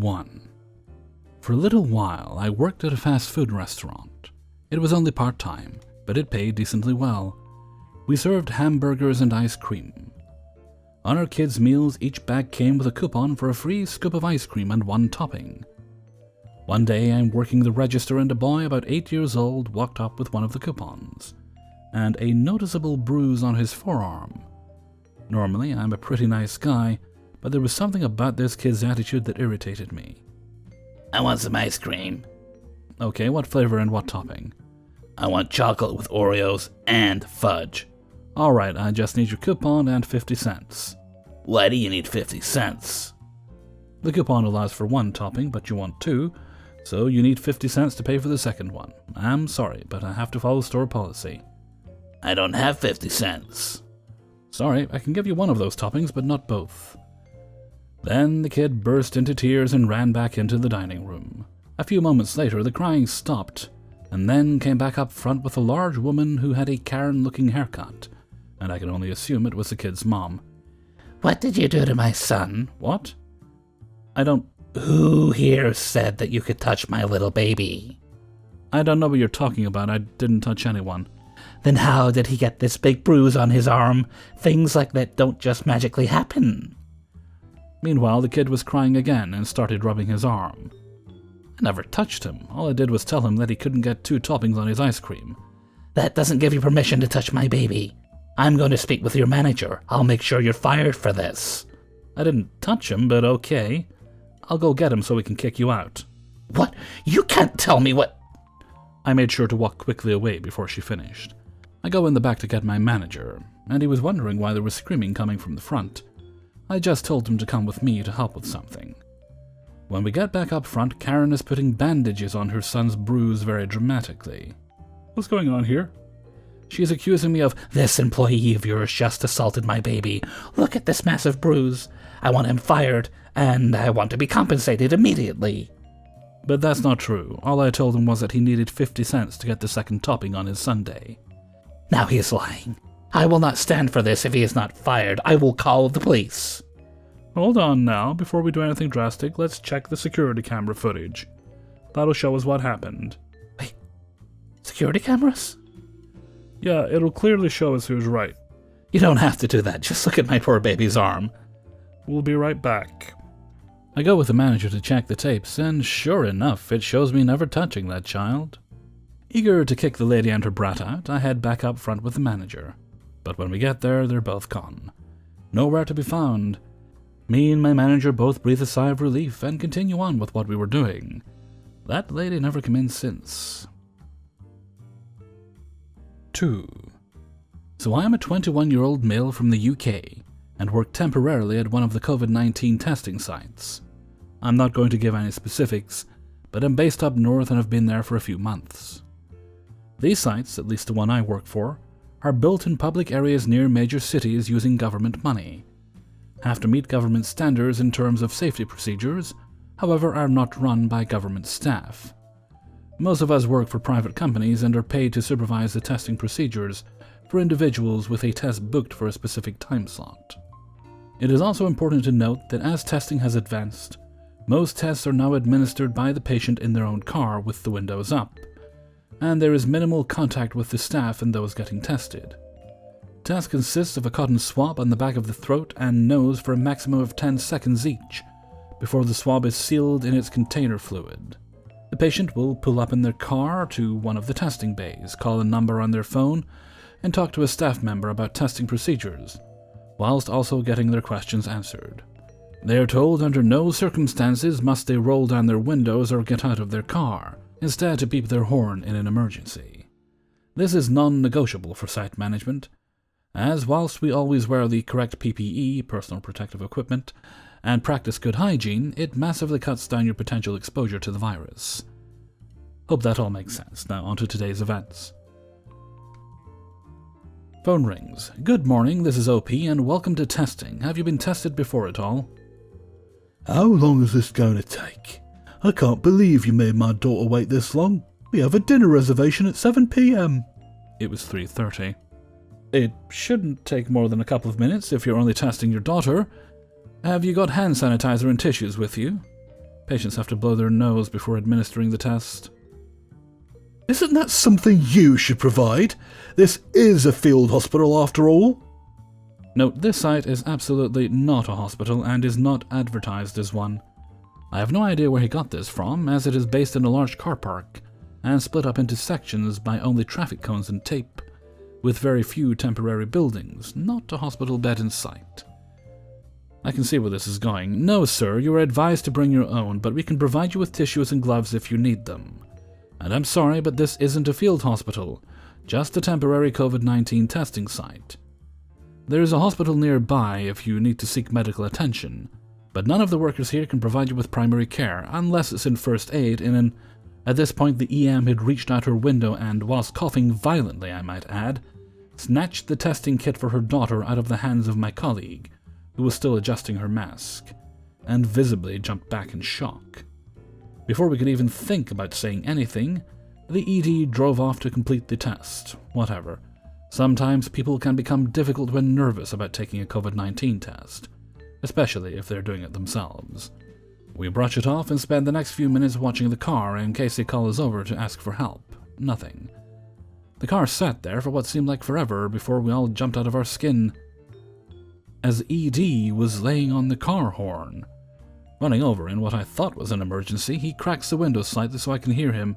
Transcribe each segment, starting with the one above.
1. For a little while, I worked at a fast food restaurant. It was only part-time, but it paid decently well. We served hamburgers and ice cream. On our kids' meals, each bag came with a coupon for a free scoop of ice cream and one topping. One day, I'm working the register and a boy about 8 years old walked up with one of the coupons, and a noticeable bruise on his forearm. Normally, I'm a pretty nice guy, but there was something about this kid's attitude that irritated me. I want some ice cream. Okay, what flavor and what topping? I want chocolate with Oreos and fudge. Alright, I just need your coupon and 50 cents. Why do you need 50 cents? The coupon allows for one topping, but you want two, so you need 50 cents to pay for the second one. I'm sorry, but I have to follow store policy. I don't have 50 cents. Sorry, I can give you one of those toppings, but not both. Then the kid burst into tears and ran back into the dining room. A few moments later, the crying stopped, and then came back up front with a large woman who had a Karen-looking haircut, and I can only assume it was the kid's mom. What did you do to my son? What? I don't... Who here said that you could touch my little baby? I don't know what you're talking about. I didn't touch anyone. Then how did he get this big bruise on his arm? Things like that don't just magically happen. Meanwhile, the kid was crying again and started rubbing his arm. I never touched him. All I did was tell him that he couldn't get 2 toppings on his ice cream. That doesn't give you permission to touch my baby. I'm going to speak with your manager. I'll make sure you're fired for this. I didn't touch him, but okay. I'll go get him so we can kick you out. What? You can't tell me what... I made sure to walk quickly away before she finished. I go in the back to get my manager, and he was wondering why there was screaming coming from the front. I just told him to come with me to help with something. When we get back up front, Karen is putting bandages on her son's bruise very dramatically. What's going on here? She's accusing me of, This employee of yours just assaulted my baby. Look at this massive bruise. I want him fired, and I want to be compensated immediately. But that's not true. All I told him was that he needed 50 cents to get the second topping on his sundae. Now he is lying. I will not stand for this if he is not fired. I will call the police. Hold on now. Before we do anything drastic, let's check the security camera footage. That'll show us what happened. Wait, security cameras? Yeah, it'll clearly show us who's right. You don't have to do that. Just look at my poor baby's arm. We'll be right back. I go with the manager to check the tapes, and sure enough, it shows me never touching that child. Eager to kick the lady and her brat out, I head back up front with the manager. But when we get there, they're both gone. Nowhere to be found. Me and my manager both breathe a sigh of relief and continue on with what we were doing. That lady never came in since. 2. So I am a 21-year-old male from the UK and work temporarily at one of the COVID-19 testing sites. I'm not going to give any specifics, but I'm based up north and have been there for a few months. These sites, at least the one I work for, are built in public areas near major cities using government money. Have to meet government standards in terms of safety procedures, however are not run by government staff. Most of us work for private companies and are paid to supervise the testing procedures for individuals with a test booked for a specific time slot. It is also important to note that as testing has advanced, most tests are now administered by the patient in their own car with the windows up, and there is minimal contact with the staff and those getting tested. Test consists of a cotton swab on the back of the throat and nose for a maximum of 10 seconds each, before the swab is sealed in its container fluid. The patient will pull up in their car to one of the testing bays, call a number on their phone, and talk to a staff member about testing procedures, whilst also getting their questions answered. They are told under no circumstances must they roll down their windows or get out of their car, instead to beep their horn in an emergency. This is non-negotiable for site management, as whilst we always wear the correct PPE, personal protective equipment, and practice good hygiene, it massively cuts down your potential exposure to the virus. Hope that all makes sense. Now on to today's events. Phone rings. Good morning, this is OP and welcome to testing. Have you been tested before at all? How long is this going to take? I can't believe you made my daughter wait this long. We have a dinner reservation at 7 p.m. It was 3:30. It shouldn't take more than a couple of minutes if you're only testing your daughter. Have you got hand sanitizer and tissues with you? Patients have to blow their nose before administering the test. Isn't that something you should provide? This is a field hospital after all. Note, this site is absolutely not a hospital and is not advertised as one. I have no idea where he got this from, as it is based in a large car park and split up into sections by only traffic cones and tape, with very few temporary buildings, not a hospital bed in sight. I can see where this is going. No, sir, you are advised to bring your own, but we can provide you with tissues and gloves if you need them. And I'm sorry, but this isn't a field hospital, just a temporary COVID-19 testing site. There is a hospital nearby if you need to seek medical attention, but none of the workers here can provide you with primary care, unless it's in first aid in an... At this point, the EM had reached out her window and, whilst coughing violently, I might add, snatched the testing kit for her daughter out of the hands of my colleague, who was still adjusting her mask, and visibly jumped back in shock. Before we could even think about saying anything, the ED drove off to complete the test. Whatever. Sometimes people can become difficult when nervous about taking a COVID-19 test, especially if they're doing it themselves. We brush it off and spend the next few minutes watching the car in case they call us over to ask for help. Nothing. The car sat there for what seemed like forever before we all jumped out of our skin, as ED was laying on the car horn. Running over in what I thought was an emergency, he cracks the window slightly so I can hear him,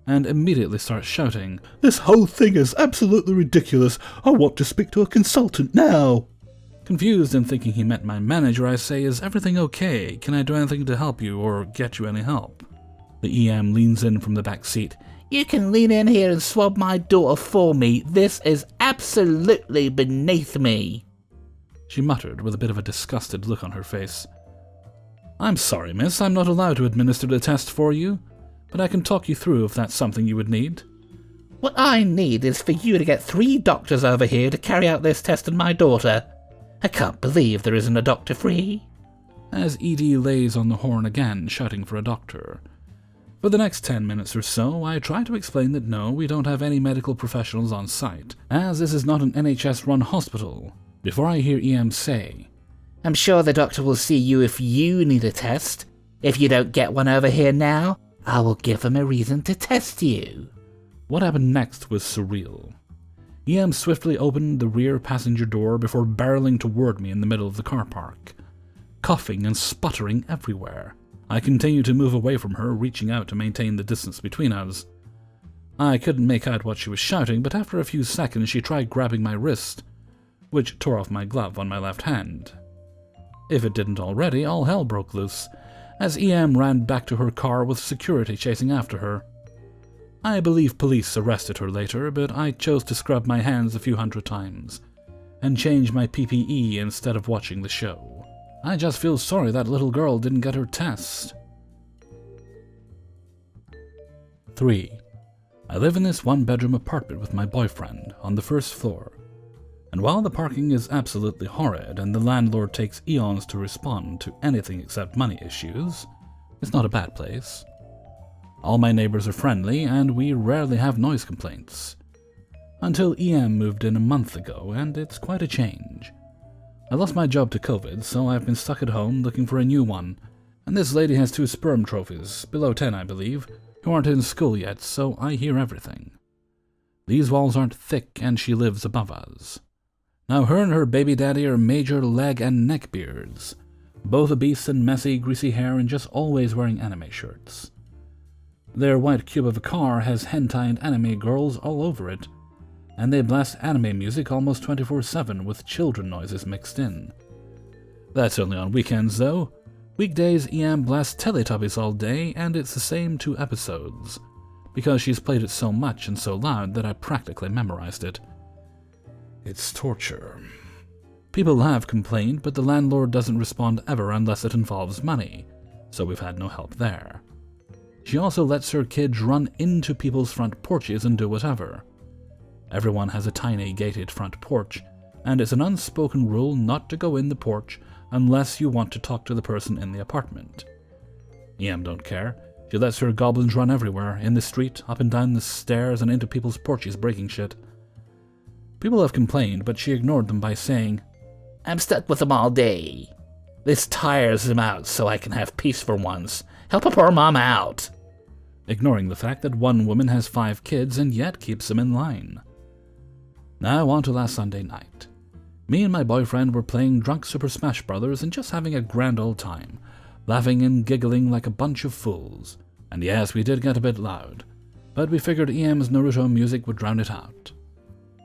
and immediately starts shouting, This whole thing is absolutely ridiculous. I want to speak to a consultant now. Confused and thinking he meant my manager, I say, Is everything okay? Can I do anything to help you or get you any help? The EM leans in from the back seat. You can lean in here and swab my daughter for me. This is absolutely beneath me. She muttered with a bit of a disgusted look on her face. I'm sorry, miss, I'm not allowed to administer the test for you, but I can talk you through if that's something you would need. What I need is for you to get 3 doctors over here to carry out this test on my daughter. I can't believe there isn't a doctor free. As ED lays on the horn again, shouting for a doctor. For the next 10 minutes or so, I try to explain that no, we don't have any medical professionals on site, as this is not an NHS-run hospital, before I hear EM say, I'm sure the doctor will see you if you need a test. If you don't get one over here now, I will give him a reason to test you. What happened next was surreal. EM swiftly opened the rear passenger door before barreling toward me in the middle of the car park, coughing and sputtering everywhere. I continued to move away from her, reaching out to maintain the distance between us. I couldn't make out what she was shouting, but after a few seconds she tried grabbing my wrist, which tore off my glove on my left hand. If it didn't already, all hell broke loose, as EM ran back to her car with security chasing after her. I believe police arrested her later, but I chose to scrub my hands a few hundred times, and change my PPE instead of watching the show. I just feel sorry that little girl didn't get her test. 3. I live in this one-bedroom apartment with my boyfriend on the first floor, and while the parking is absolutely horrid and the landlord takes eons to respond to anything except money issues, it's not a bad place. All my neighbors are friendly, and we rarely have noise complaints. Until EM moved in a month ago, and it's quite a change. I lost my job to COVID, so I've been stuck at home looking for a new one, and this lady has 2 sperm trophies, below 10 I believe, who aren't in school yet, so I hear everything. These walls aren't thick, and she lives above us. Now her and her baby daddy are major leg and neck beards, both obese and messy, greasy hair and just always wearing anime shirts. Their white cube of a car has hentai and anime girls all over it, and they blast anime music almost 24/7 with children noises mixed in. That's only on weekends though. Weekdays EM blasts Teletubbies all day, and it's the same 2 episodes, because she's played it so much and so loud that I practically memorized it. It's torture. People have complained, but the landlord doesn't respond ever unless it involves money, so we've had no help there. She also lets her kids run into people's front porches and do whatever. Everyone has a tiny gated front porch, and it's an unspoken rule not to go in the porch unless you want to talk to the person in the apartment. EM don't care. She lets her goblins run everywhere, in the street, up and down the stairs, and into people's porches breaking shit. People have complained, but she ignored them by saying, I'm stuck with them all day. This tires him out so I can have peace for once. Help a poor mom out. Ignoring the fact that one woman has 5 kids and yet keeps them in line. Now on to last Sunday night. Me and my boyfriend were playing drunk Super Smash Brothers and just having a grand old time, laughing and giggling like a bunch of fools. And yes, we did get a bit loud, but we figured EM's Naruto music would drown it out.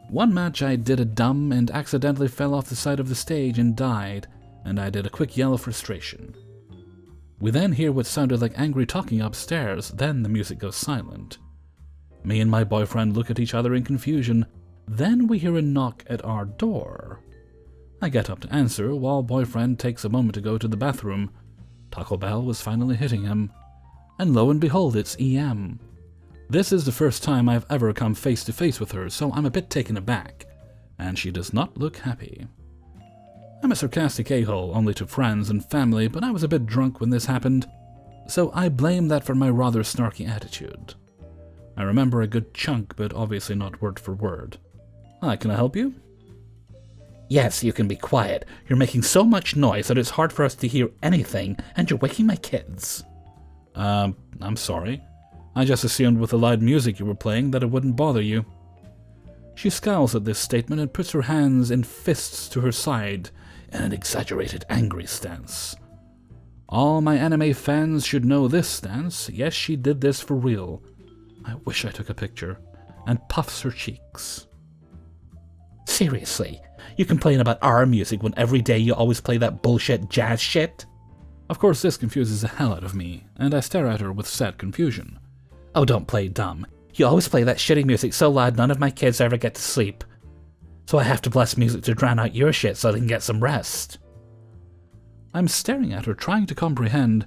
One match I did a dumb and accidentally fell off the side of the stage and died, and I did a quick yell of frustration. We then hear what sounded like angry talking upstairs, then the music goes silent. Me and my boyfriend look at each other in confusion, then we hear a knock at our door. I get up to answer while boyfriend takes a moment to go to the bathroom. Taco Bell was finally hitting him. And lo and behold, it's EM. This is the first time I've ever come face to face with her, so I'm a bit taken aback, and she does not look happy. I'm a sarcastic a-hole only to friends and family, but I was a bit drunk when this happened, so I blame that for my rather snarky attitude. I remember a good chunk, but obviously not word for word. Hi, can I help you? Yes, you can be quiet. You're making so much noise that it's hard for us to hear anything, and you're waking my kids. I'm sorry. I just assumed with the loud music you were playing that it wouldn't bother you. She scowls at this statement and puts her hands in fists to her side in an exaggerated angry stance. All my anime fans should know this stance. Yes, she did this for real. I wish I took a picture. And puffs her cheeks. Seriously, you complain about our music when every day you always play that bullshit jazz shit? Of course, this confuses the hell out of me, and I stare at her with sad confusion. Oh, don't play dumb. You always play that shitty music so loud none of my kids ever get to sleep. So I have to blast music to drown out your shit so they can get some rest. I'm staring at her, trying to comprehend,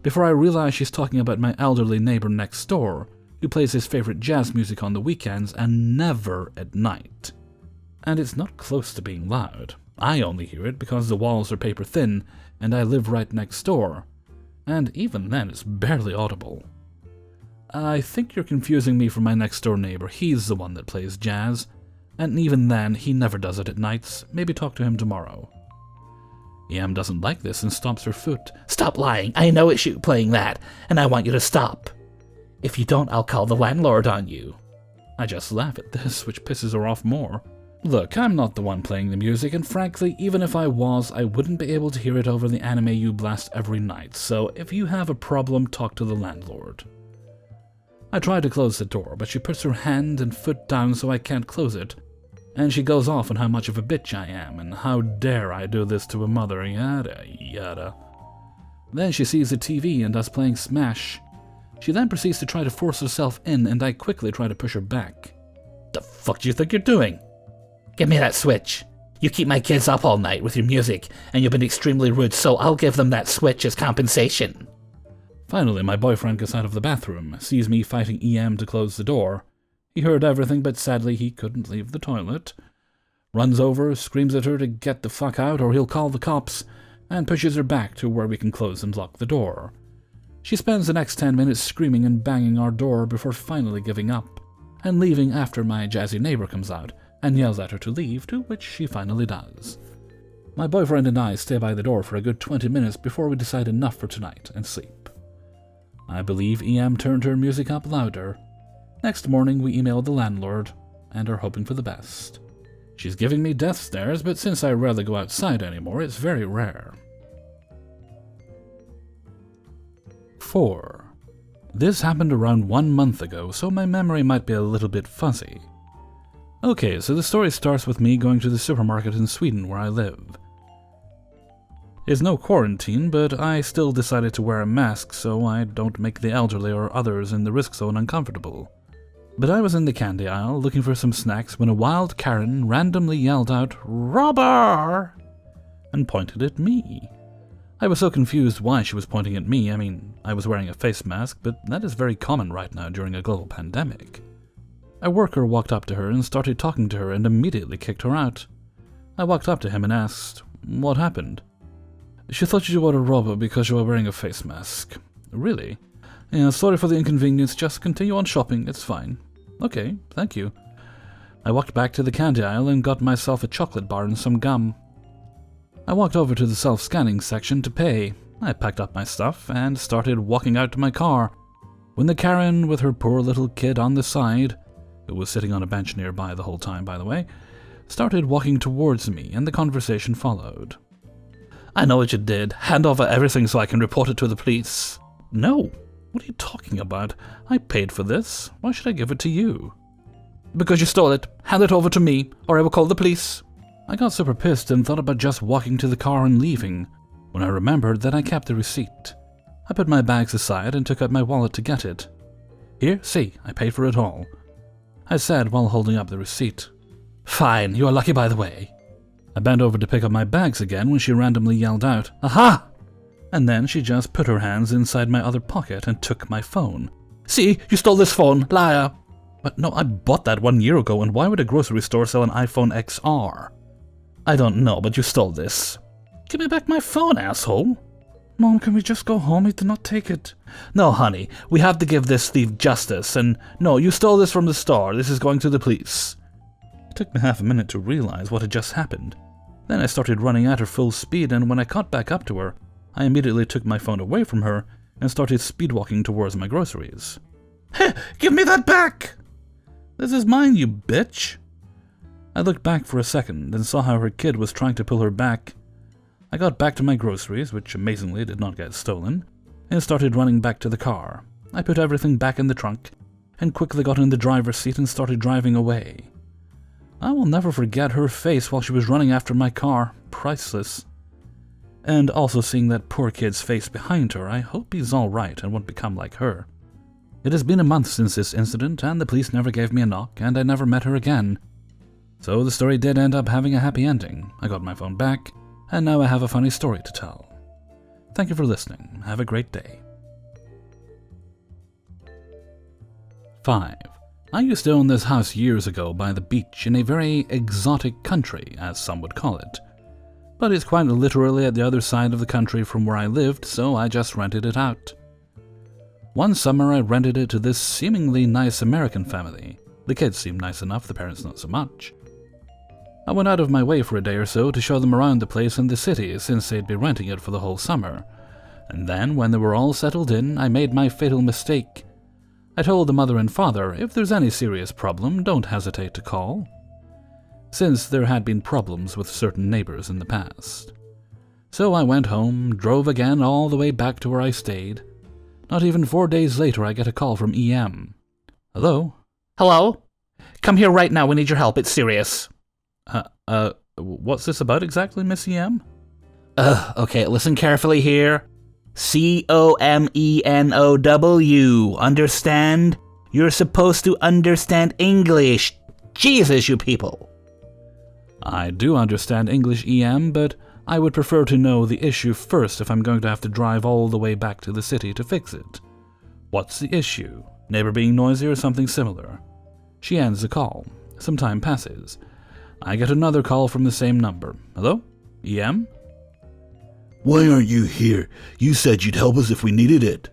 before I realize she's talking about my elderly neighbor next door, who plays his favorite jazz music on the weekends and never at night. And it's not close to being loud. I only hear it because the walls are paper thin, and I live right next door. And even then, it's barely audible. I think you're confusing me for my next door neighbor. He's the one that plays jazz. And even then, he never does it at nights. Maybe talk to him tomorrow. EM doesn't like this and stomps her foot. Stop lying. I know it's you playing that, and I want you to stop. If you don't, I'll call the landlord on you. I just laugh at this, which pisses her off more. Look, I'm not the one playing the music, and frankly, even if I was, I wouldn't be able to hear it over the anime you blast every night, so if you have a problem, talk to the landlord. I try to close the door, but she puts her hand and foot down so I can't close it, and she goes off on how much of a bitch I am, and how dare I do this to a mother, yada yada. Then she sees the TV and us playing Smash. She then proceeds to try to force herself in, and I quickly try to push her back. The fuck do you think you're doing? Give me that Switch. You keep my kids up all night with your music, and you've been extremely rude, so I'll give them that Switch as compensation. Finally, my boyfriend gets out of the bathroom, sees me fighting EM to close the door. He heard everything, but sadly he couldn't leave the toilet. Runs over, screams at her to get the fuck out or he'll call the cops, and pushes her back to where we can close and lock the door. She spends the next 10 minutes screaming and banging our door before finally giving up, and leaving after my jazzy neighbor comes out and yells at her to leave, to which she finally does. My boyfriend and I stay by the door for a good 20 minutes before we decide enough for tonight and sleep. I believe EM turned her music up louder. Next morning we emailed the landlord and are hoping for the best. She's giving me death stares, but since I rarely go outside anymore, it's very rare. 4. This happened around 1 month ago, so my memory might be a little bit fuzzy. Okay, so the story starts with me going to the supermarket in Sweden where I live. It's no quarantine, but I still decided to wear a mask so I don't make the elderly or others in the risk zone uncomfortable. But I was in the candy aisle looking for some snacks when a wild Karen randomly yelled out, "Robber!" and pointed at me. I was so confused why she was pointing at me. I mean, I was wearing a face mask, but that is very common right now during a global pandemic. A worker walked up to her and started talking to her and immediately kicked her out. I walked up to him and asked, "What happened?" "She thought you were a robber because you were wearing a face mask." "Really?" "Yeah, sorry for the inconvenience, just continue on shopping, it's fine." "Okay, thank you." I walked back to the candy aisle and got myself a chocolate bar and some gum. I walked over to the self-scanning section to pay. I packed up my stuff and started walking out to my car, when the Karen with her poor little kid on the side, who was sitting on a bench nearby the whole time, by the way, started walking towards me, and the conversation followed. I know what you did. Hand over everything so I can report it to the police. No. What are you talking about? I paid for this. Why should I give it to you? Because you stole it. Hand it over to me, or I will call the police. I got super pissed and thought about just walking to the car and leaving, when I remembered that I kept the receipt. I put my bags aside and took out my wallet to get it. Here, see, I paid for it all, I said while holding up the receipt. Fine, you are lucky by the way. I bent over to pick up my bags again when she randomly yelled out, "Aha!" And then she just put her hands inside my other pocket and took my phone. See, you stole this phone, liar. But no, I bought that 1 year ago, and why would a grocery store sell an iPhone XR? I don't know, but you stole this. Give me back my phone, asshole. Mom, can we just go home? He did not take it. No, honey, we have to give this thief justice, and no, you stole this from the store. This is going to the police. It took me half a minute to realize what had just happened. Then I started running at her full speed, and when I caught back up to her, I immediately took my phone away from her and started speedwalking towards my groceries. Hey, give me that back! This is mine, you bitch! I looked back for a second and saw how her kid was trying to pull her back. I got back to my groceries, which amazingly did not get stolen, and started running back to the car. I put everything back in the trunk and quickly got in the driver's seat and started driving away. I will never forget her face while she was running after my car. Priceless. And also seeing that poor kid's face behind her, I hope he's all right and won't become like her. It has been a month since this incident, and the police never gave me a knock, and I never met her again. So the story did end up having a happy ending. I got my phone back, and now I have a funny story to tell. Thank you for listening. Have a great day. 5. I used to own this house years ago by the beach in a very exotic country, as some would call it. But it's quite literally at the other side of the country from where I lived, so I just rented it out. One summer I rented it to this seemingly nice American family. The kids seemed nice enough, the parents not so much. I went out of my way for a day or so to show them around the place in the city, since they'd be renting it for the whole summer. And then, when they were all settled in, I made my fatal mistake. I told the mother and father, if there's any serious problem, don't hesitate to call, since there had been problems with certain neighbors in the past. So I went home, drove again all the way back to where I stayed. Not even 4 days later I get a call from EM. Hello? Hello? Come here right now, we need your help, it's serious. What's this about exactly, Miss EM? Okay, listen carefully here. COMENOW, understand? You're supposed to understand English. Jesus, you people. I do understand English, EM, but I would prefer to know the issue first if I'm going to have to drive all the way back to the city to fix it. What's the issue? Neighbor being noisy or something similar? She ends the call. Some time passes. I get another call from the same number. Hello? EM? Why aren't you here? You said you'd help us if we needed it.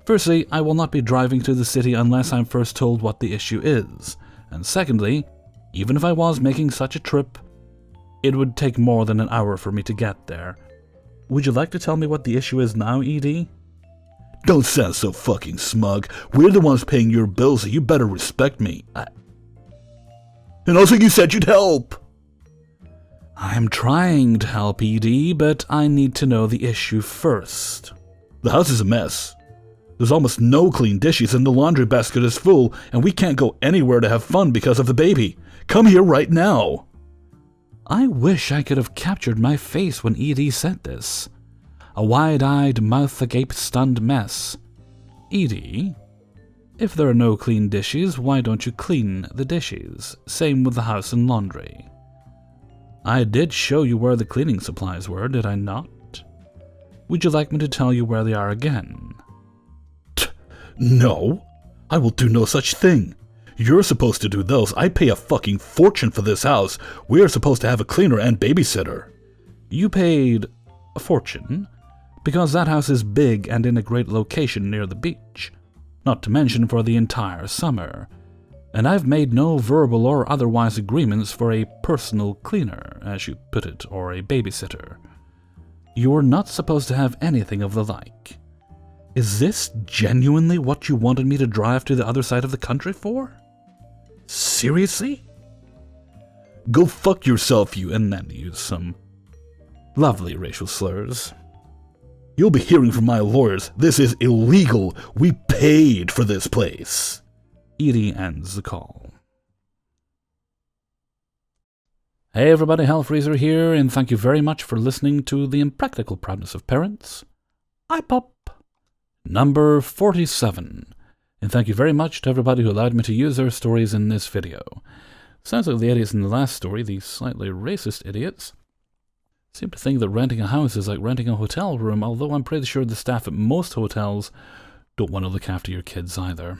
Firstly, I will not be driving to the city unless I'm first told what the issue is. And secondly, even if I was making such a trip, it would take more than an hour for me to get there. Would you like to tell me what the issue is now, ED? Don't sound so fucking smug. We're the ones paying your bills, so you better respect me. And also you said you'd help! I'm trying to help, ED, but I need to know the issue first. The house is a mess. There's almost no clean dishes and the laundry basket is full, and we can't go anywhere to have fun because of the baby. Come here right now. I wish I could have captured my face when ED said this. A wide-eyed, mouth-agape, stunned mess. ED, if there are no clean dishes, why don't you clean the dishes? Same with the house and laundry. I did show you where the cleaning supplies were, did I not? Would you like me to tell you where they are again? No, I will do no such thing. You're supposed to do those. I pay a fucking fortune for this house. We're supposed to have a cleaner and babysitter. You paid a fortune because that house is big and in a great location near the beach, not to mention for the entire summer. And I've made no verbal or otherwise agreements for a personal cleaner, as you put it, or a babysitter. You're not supposed to have anything of the like. Is this genuinely what you wanted me to drive to the other side of the country for? Seriously? Go fuck yourself, you, and then use some lovely racial slurs. You'll be hearing from my lawyers. This is illegal. We paid for this place. Edie ends the call. Hey everybody, Hellfreezer here, and thank you very much for listening to the Impractical Proudness of Parents. iPop number 47. And thank you very much to everybody who allowed me to use their stories in this video. Sounds like the idiots in the last story, the slightly racist idiots, seem to think that renting a house is like renting a hotel room, although I'm pretty sure the staff at most hotels don't want to look after your kids either.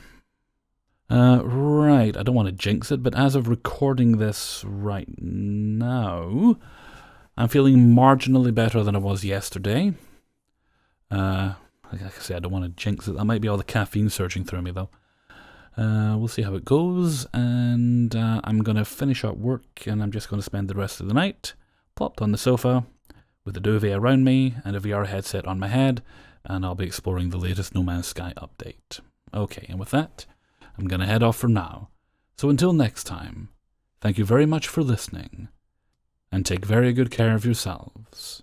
Right, I don't want to jinx it, but as of recording this right now, I'm feeling marginally better than I was yesterday. Like I say, I don't want to jinx it. That might be all the caffeine surging through me, though. We'll see how it goes, and I'm going to finish up work, and I'm just going to spend the rest of the night plopped on the sofa with a duvet around me and a VR headset on my head, and I'll be exploring the latest No Man's Sky update. Okay, and with that, I'm going to head off for now. So until next time, thank you very much for listening, and take very good care of yourselves.